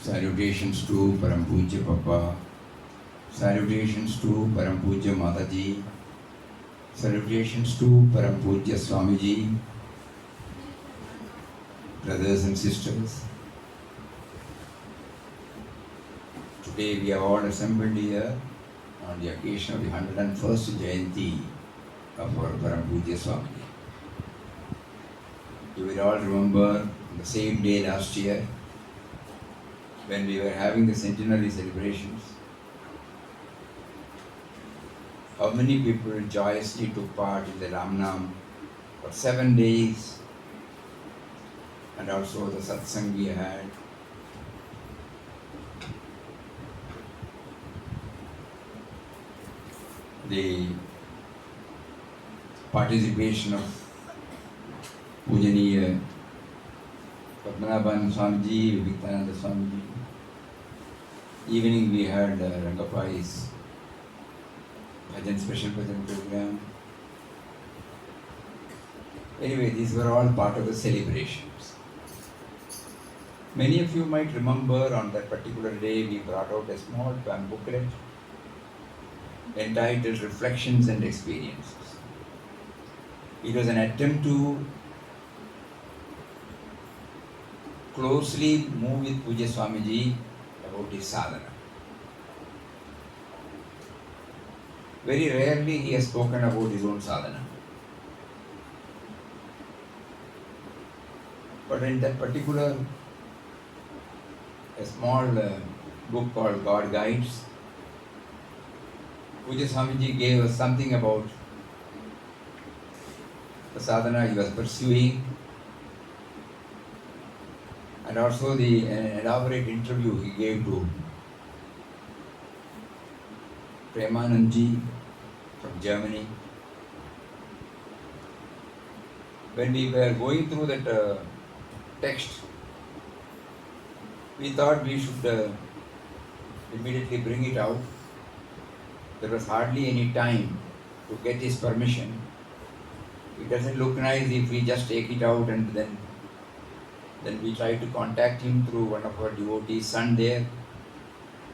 Salutations to Param Pujya Papa. Salutations to Param Pujya Mataji. Salutations to Param Pujya Swamiji. Brothers and sisters, today we are all assembled here on the occasion of the 101st Jayanti of our Param Pujya Swamiji. You will all remember the same day last year when we were having the centenary celebrations, how many people joyously took part in the Ramnam for 7 days, and also the satsang we had. The participation of Pujaniya Padmanabhan Swamiji, Vivekananda Swamiji. Evening we had Rangapai's bhajan, special bhajan program. Anyway, these were all part of the celebrations. Many of you might remember on that particular day we brought out a small booklet entitled Reflections and Experiences. It was an attempt to closely move with Pujya Swamiji about his sadhana. Very rarely he has spoken about his own sadhana. But in that particular, a small book called God Guides, Pujya Swamiji gave us something about the sadhana he was pursuing, and also the elaborate interview he gave to Premanandji from Germany. When we were going through that text, we thought we should immediately bring it out. There was hardly any time to get his permission. It doesn't look nice if we just take it out and then we try to contact him through one of our devotees, son there.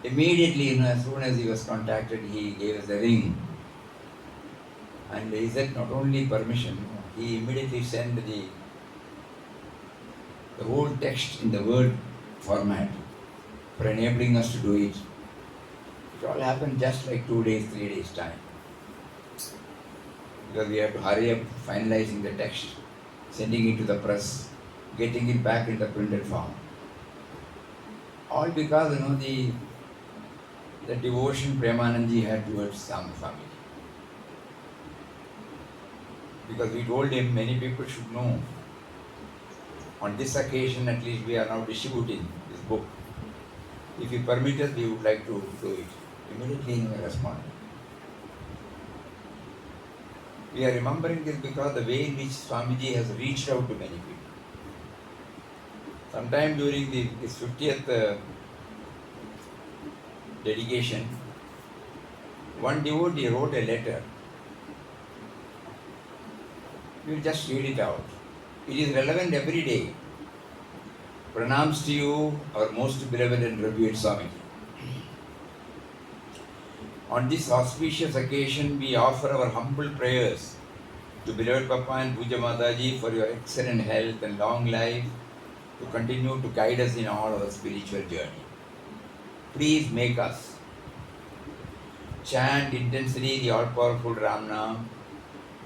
Immediately, as soon as he was contacted, he gave us a ring. And he said not only permission, he immediately sent the whole text in the Word format for enabling us to do it. It all happened just like 2 days, 3 days time. Because we have to hurry up finalizing the text, sending it to the press, getting it back in the printed form. All because the devotion Premanandji had towards Swami. Because we told him many people should know. On this occasion, at least, we are now distributing this book. If you permit us, we would like to do it. Immediately he responded. We are remembering this because the way in which Swamiji has reached out to many people. Sometime during his 50th dedication, one devotee wrote a letter. We will just read it out. It is relevant every day. Pranams to you, our most beloved and revered Swamiji. On this auspicious occasion, we offer our humble prayers to beloved Papa and Pujya Mataji for your excellent health and long life to continue to guide us in all our spiritual journey. Please make us chant intensely the all-powerful Ramnam,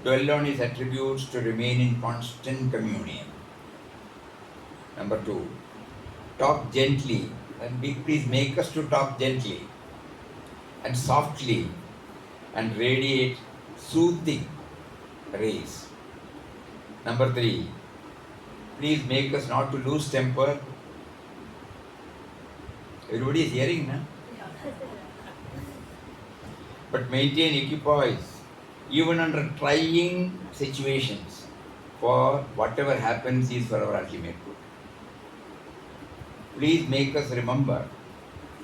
dwell on his attributes to remain in constant communion. Number 2, talk gently, and please make us to talk gently and softly and radiate soothing rays. Number 3, please make us not to lose temper. Everybody is hearing, na? But maintain equipoise even under trying situations, for whatever happens is for our ultimate good. Please make us remember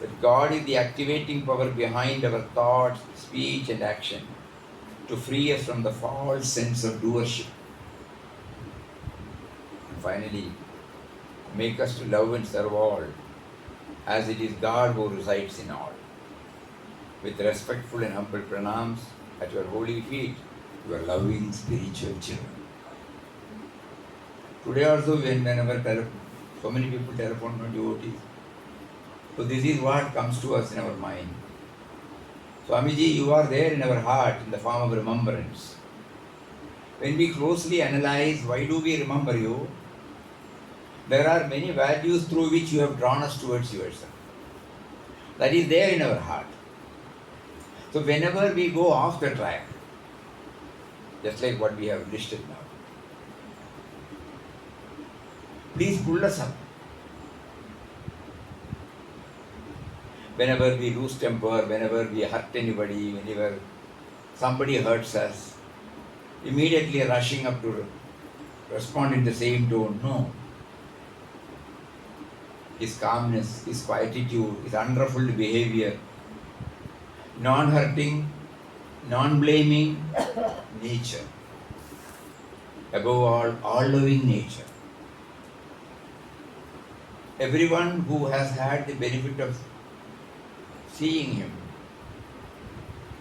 that God is the activating power behind our thoughts, speech and action to free us from the false sense of doership. And finally, make us to love and serve all as it is God who resides in all. With respectful and humble pranams at your holy feet, your loving spiritual children. Today also, whenever so many people telephone to devotees, so this is what comes to us in our mind. Swamiji, you are there in our heart in the form of remembrance. When we closely analyze why do we remember you, there are many values through which you have drawn us towards yourself. That is there in our heart. So whenever we go off the track, just like what we have listed now, please pull us up. Whenever we lose temper, whenever we hurt anybody, whenever somebody hurts us, immediately rushing up to respond in the same tone. No. His calmness, his quietude, his unruffled behavior, non-hurting, non-blaming nature. Above all loving nature. Everyone who has had the benefit of seeing him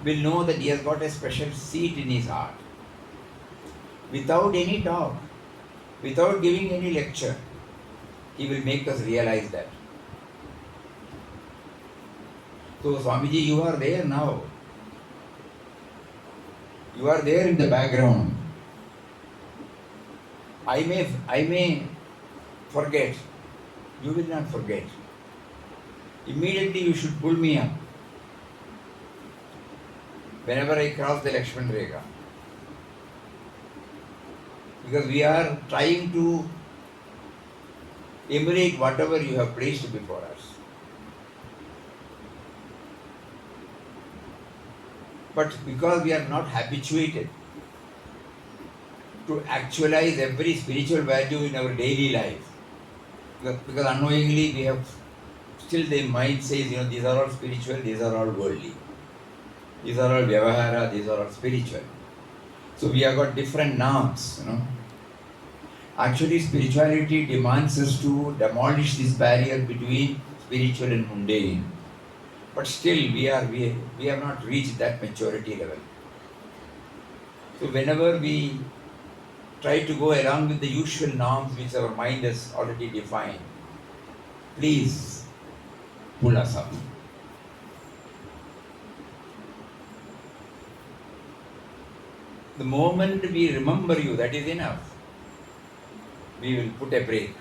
will know that he has got a special seat in his heart. Without any talk, without giving any lecture, he will make us realize that. So Swamiji, you are there now. You are there in the background. I may forget. You will not forget. Immediately you should pull me up. Whenever I cross the Lakshman Rekha. Because we are trying to emulate whatever you have placed before us. But because we are not habituated to actualize every spiritual value in our daily life, because unknowingly we have still the mind says, these are all spiritual, these are all worldly. These are all vyavahara, these are all spiritual. So we have got different norms, Actually, spirituality demands us to demolish this barrier between spiritual and mundane. But still, we have not reached that maturity level. So whenever we try to go along with the usual norms which our mind has already defined, please pull us up. The moment we remember you, that is enough. We will put a break.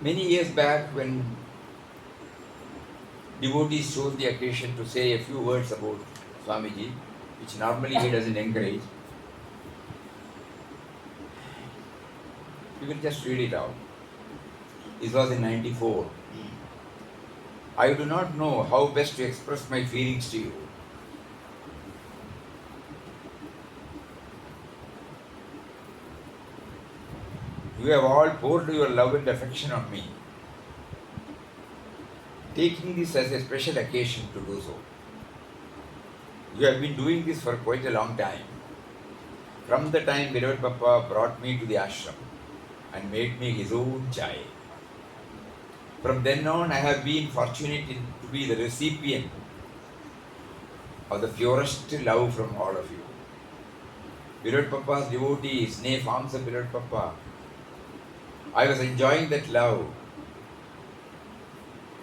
Many years back, when devotees chose the occasion to say a few words about Swamiji, which normally he doesn't encourage, we will just read it out. This was in 94. I do not know how best to express my feelings to you. You have all poured your love and affection on me, taking this as a special occasion to do so. You have been doing this for quite a long time. From the time Beloved Papa brought me to the ashram and made me his own child. From then on, I have been fortunate to be the recipient of the purest love from all of you. Beloved Papa's devotees, nay, forms of Beloved Papa, I was enjoying that love.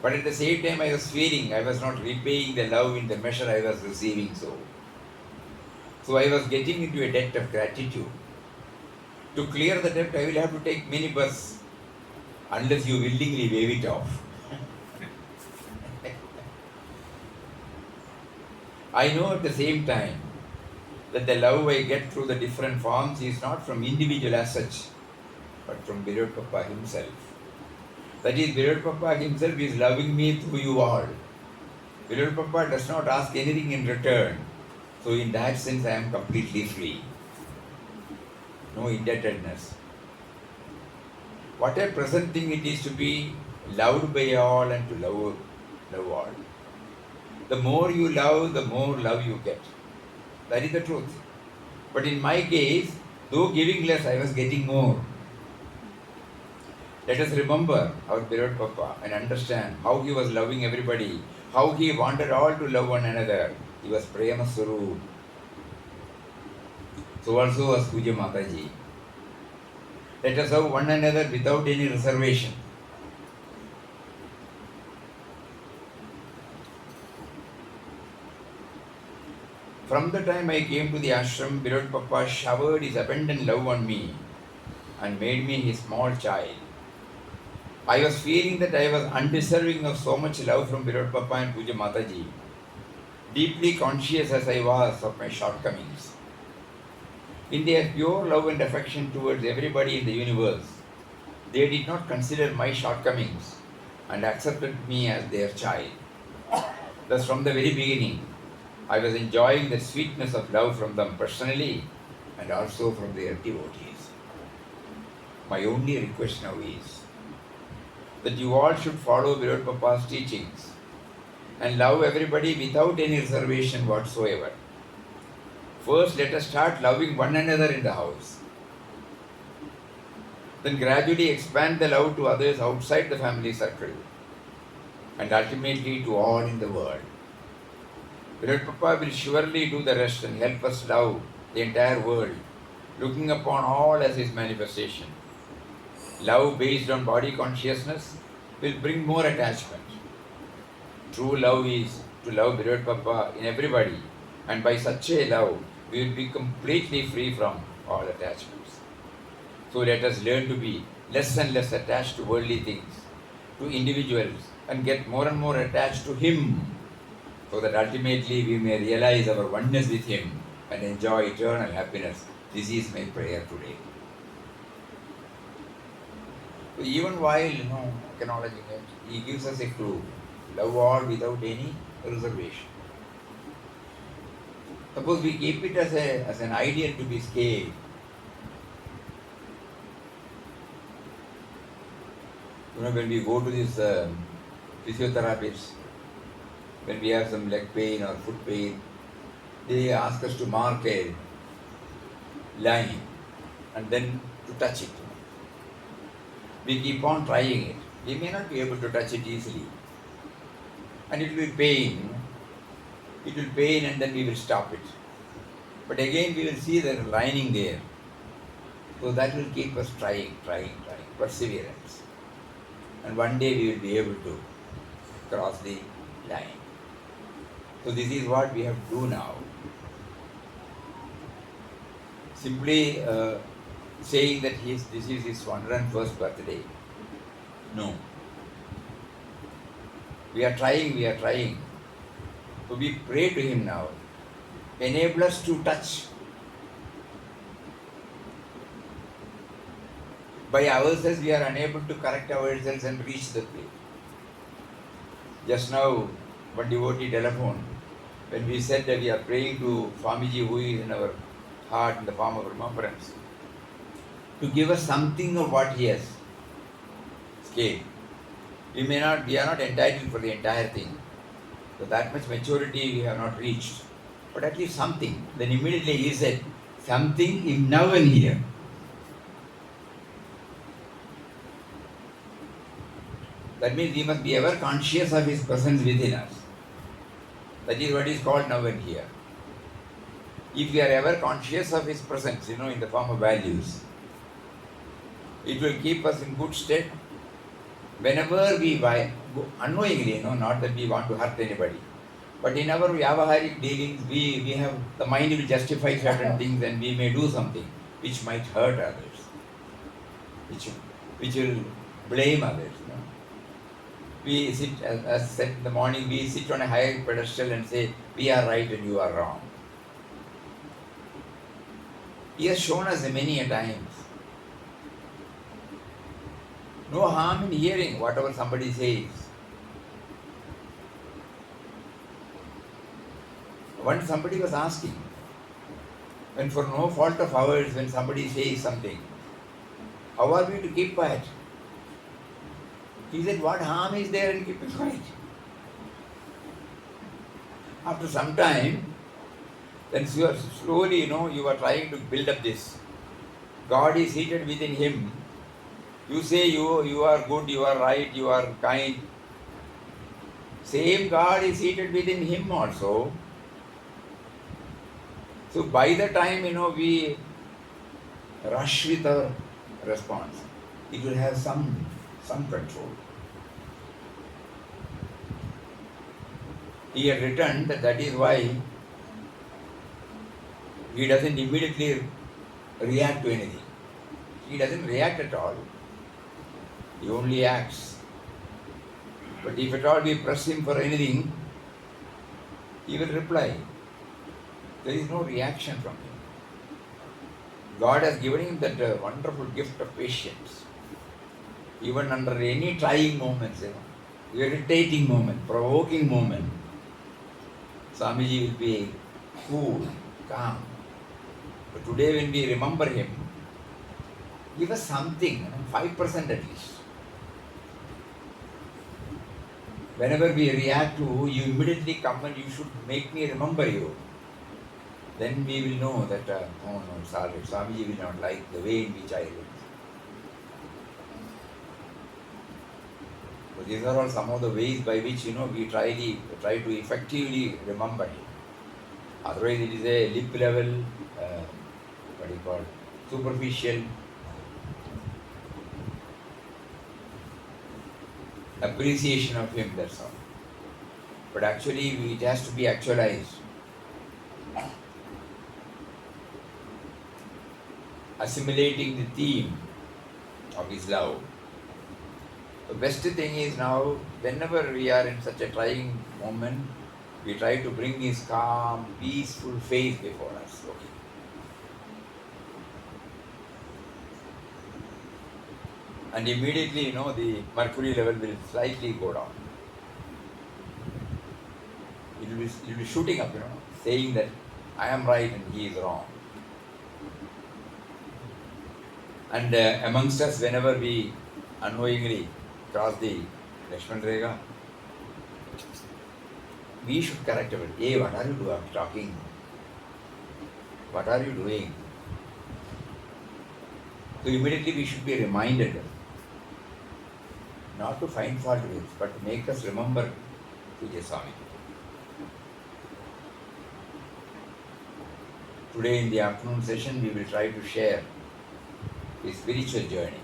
But at the same time, I was feeling I was not repaying the love in the measure I was receiving so. So I was getting into a debt of gratitude. To clear the debt, I will have to take many births, unless you willingly waive it off. I know at the same time that the love I get through the different forms is not from individual as such, but from Beloved Papa himself. That is, Beloved Papa himself is loving me through you all. Beloved Papa does not ask anything in return. So in that sense, I am completely free. No indebtedness. What a pleasant thing it is to be loved by all and to love all. The more you love, the more love you get. That is the truth. But in my case, though giving less, I was getting more. Let us remember our beloved Papa and understand how he was loving everybody, how he wanted all to love one another. He was Prema Swarup. So also was Puja Mataji. Let us love one another without any reservation. From the time I came to the ashram, beloved Papa showered his abundant love on me and made me his small child. I was feeling that I was undeserving of so much love from beloved Papa and Puja Mataji, deeply conscious as I was of my shortcomings. In their pure love and affection towards everybody in the universe, they did not consider my shortcomings and accepted me as their child. Thus, from the very beginning, I was enjoying the sweetness of love from them personally and also from their devotees. My only request now is that you all should follow beloved Papa's teachings and love everybody without any reservation whatsoever. First, let us start loving one another in the house. Then gradually expand the love to others outside the family circle and ultimately to all in the world. Beloved Papa will surely do the rest and help us love the entire world, looking upon all as his manifestation. Love based on body consciousness will bring more attachment. True love is to love beloved Papa in everybody, and by such a love, we will be completely free from all attachments. So let us learn to be less and less attached to worldly things, to individuals, and get more and more attached to Him, so that ultimately we may realize our oneness with Him and enjoy eternal happiness. This is my prayer today. So even while acknowledging it, he gives us a clue. Love all without any reservation. Suppose we keep it as an ideal to be scaled. When we go to this physiotherapist, when we have some leg pain or foot pain, they ask us to mark a line and then to touch it. We keep on trying it. We may not be able to touch it easily. And it will be pain. It will pain and then we will stop it. But again we will see the lining there. So that will keep us trying. Perseverance. And one day we will be able to cross the line. So this is what we have to do now. Simply saying that this is his 101st birthday. No. We are trying. So we pray to him now. Enable us to touch. By ourselves we are unable to correct ourselves and reach the place. Just now, one devotee telephoned, when we said that we are praying to Swamiji who is in our heart in the form of remembrance, to give us something of what he has scaled. We are not entitled for the entire thing. So that much maturity we have not reached. But at least something. Then immediately he said, something in now and here. That means we must be ever conscious of his presence within us. That is what is called now and here. If we are ever conscious of his presence, in the form of values, it will keep us in good state. Whenever we unknowingly, not that we want to hurt anybody, but in our vyavaharic dealings, we have, the mind will justify certain things and we may do something which might hurt others, which will blame others. We sit, as said in the morning, we sit on a higher pedestal and say, we are right and you are wrong. He has shown us many a times. No harm in hearing whatever somebody says. Once somebody was asking, when for no fault of ours, when somebody says something, how are we to keep quiet? He said, what harm is there in keeping quiet? After some time, then slowly, you are trying to build up this. God is seated within him. You say you are good, you are right, you are kind. Same God is seated within him also. So by the time we rush with our response, it will have some control. He had written that is why he doesn't immediately react to anything. He doesn't react at all. He only acts. But if at all we press him for anything, he will reply. There is no reaction from him. God has given him that wonderful gift of patience. Even under any trying moments, irritating moment, provoking moment, Swamiji will be cool, calm. But today when we remember him, give us something, 5% at least. Whenever we react to, you immediately come and you should make me remember you. Then we will know that, oh no, it's all right. Swamiji will not like the way in which I live. So these are all some of the ways by which, we try to effectively remember him. Otherwise it is a lip level, superficial appreciation of him, that's all. But actually it has to be actualized. Assimilating the theme of his love. The best thing is now, whenever we are in such a trying moment, we try to bring his calm, peaceful face before us. Okay. And immediately, the mercury level will slightly go down. It will be shooting up, saying that I am right and he is wrong. And amongst us, whenever we unknowingly cross the Lakshman Rekha, we should correct it. Hey, what are you talking? What are you doing? So immediately we should be reminded, not to find fault with, but to make us remember Pujya Swami. Today in the afternoon session, we will try to share his spiritual journey.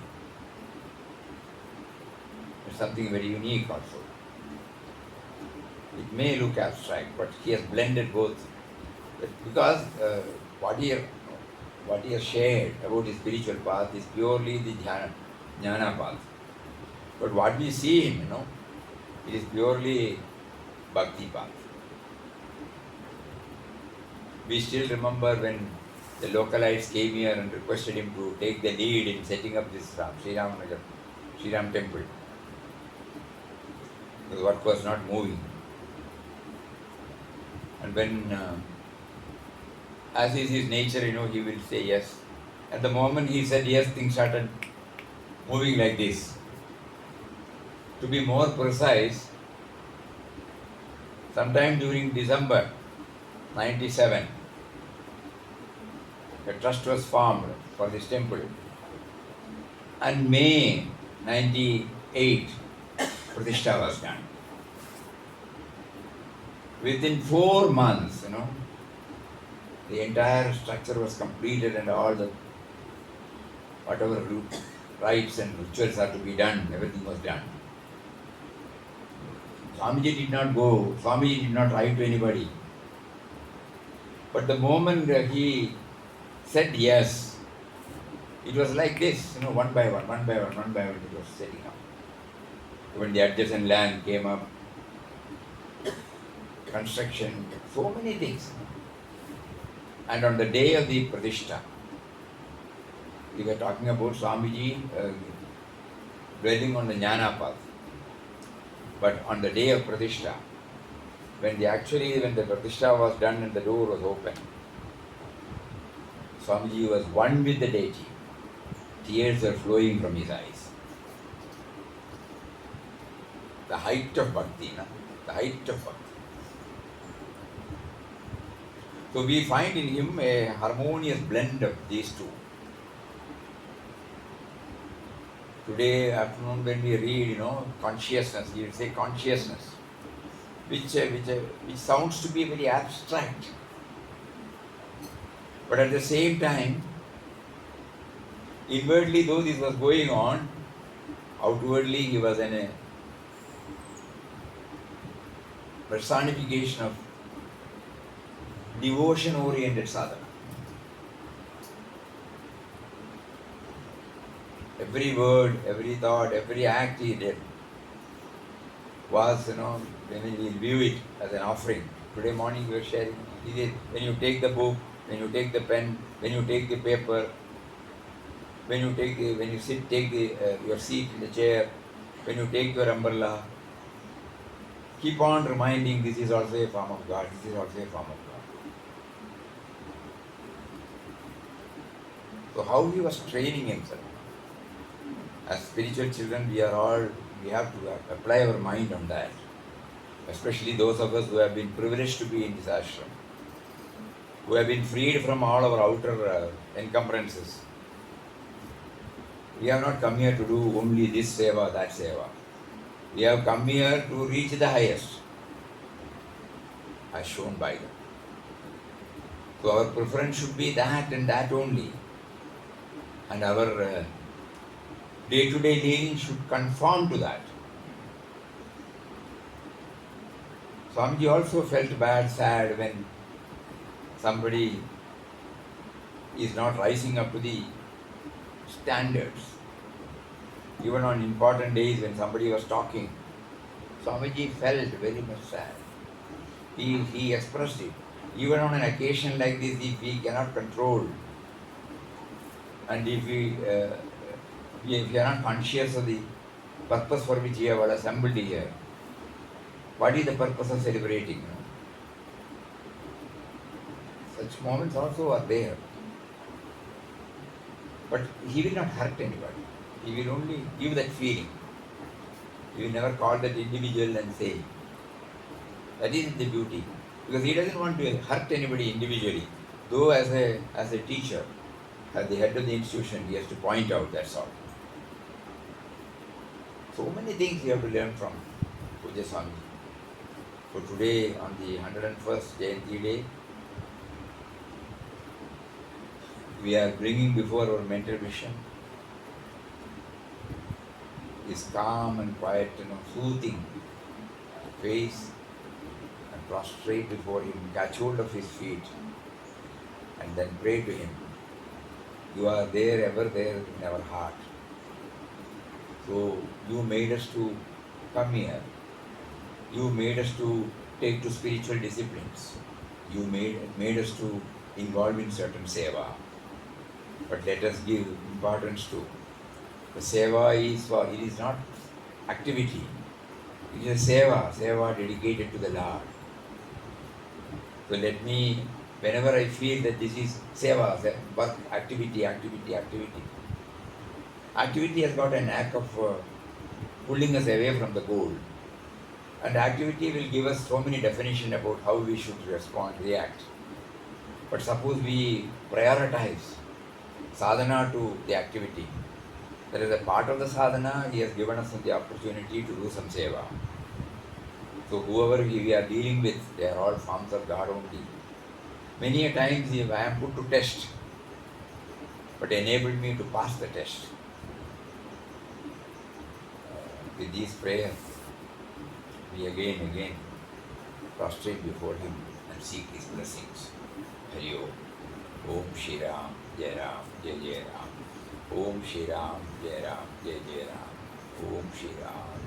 It's something very unique also. It may look abstract, but he has blended both. Because what he has shared about his spiritual path is purely the jnana path. But what we see him, it is purely bhakti path. We still remember when the localites came here and requested him to take the lead in setting up this Sri Ram temple. The work was not moving. And when, as is his nature, he will say yes. At the moment he said yes, things started moving like this. To be more precise, sometime during December 97, a trust was formed for this temple. And May 98, Pratishtha was done. Within 4 months, the entire structure was completed and all the whatever rites and rituals are to be done, everything was done. Swamiji did not go, Swamiji did not write to anybody. But the moment he said yes, it was like this, one by one, it was setting up. When the adjacent land came up, construction, so many things. And on the day of the Pratishtha, we were talking about Swamiji dwelling on the Jnana path. But on the day of Pratishtha, when the Pratishtha was done and the door was open, Swamiji was one with the deity. Tears were flowing from his eyes. The height of bhakti, the height of bhakti. So we find in him a harmonious blend of these two. Today afternoon when we read, consciousness, you say consciousness, which sounds to be very abstract. But at the same time, inwardly though this was going on, outwardly he was in a personification of devotion-oriented sadhana. Every word, every thought, every act he did was, when we view it as an offering. Today morning we were sharing, he did, when you take the book, when you take the pen, when you take the paper, when you take your seat in the chair, when you take your umbrella, keep on reminding this is also a form of God, this is also a form of God. So how he was training himself. As spiritual children, we have to apply our mind on that. Especially those of us who have been privileged to be in this ashram, who have been freed from all our outer encumbrances. We have not come here to do only this seva, that seva. We have come here to reach the highest, as shown by them. So our preference should be that and that only. And our day-to-day living should conform to that. Swamiji also felt bad, sad when somebody is not rising up to the standards. Even on important days when somebody was talking, Swamiji felt very much sad. He expressed it. Even on an occasion like this, if we cannot control, and if we are not conscious of the purpose for which we have assembled here, what is the purpose of celebrating? Such moments also are there. But he will not hurt anybody. He will only give that feeling. He will never call that individual and say. That is the beauty. Because he doesn't want to hurt anybody individually. Though as a teacher, as the head of the institution, he has to point out, that's all. So many things you have to learn from Pujya Swamiji. So today, on the 101st Jayanti day, we are bringing before our mental vision this calm and quiet, soothing face, and prostrate before him, catch hold of his feet, and then pray to him. You are there, ever there in our heart. So you made us to come here. You made us to take to spiritual disciplines. You made us to involve in certain seva. But let us give importance to the seva it is not activity. It is a seva dedicated to the Lord. So let me, whenever I feel that this is seva, work, activity. Activity has got a knack of pulling us away from the goal. And activity will give us so many definitions about how we should respond, react. But suppose we prioritize sadhana to the activity. That is a part of the sadhana, he has given us the opportunity to do some seva. So whoever we are dealing with, they are all forms of God only. Many a times I am put to test, but enabled me to pass the test. With these prayers, we again prostrate before him and seek his blessings. Hari Om. Om Shri Ram, Jai Ram, Jai Jai Ram. Om Shri Ram, Jai Ram, Jai Jai Ram. Om Shri Ram.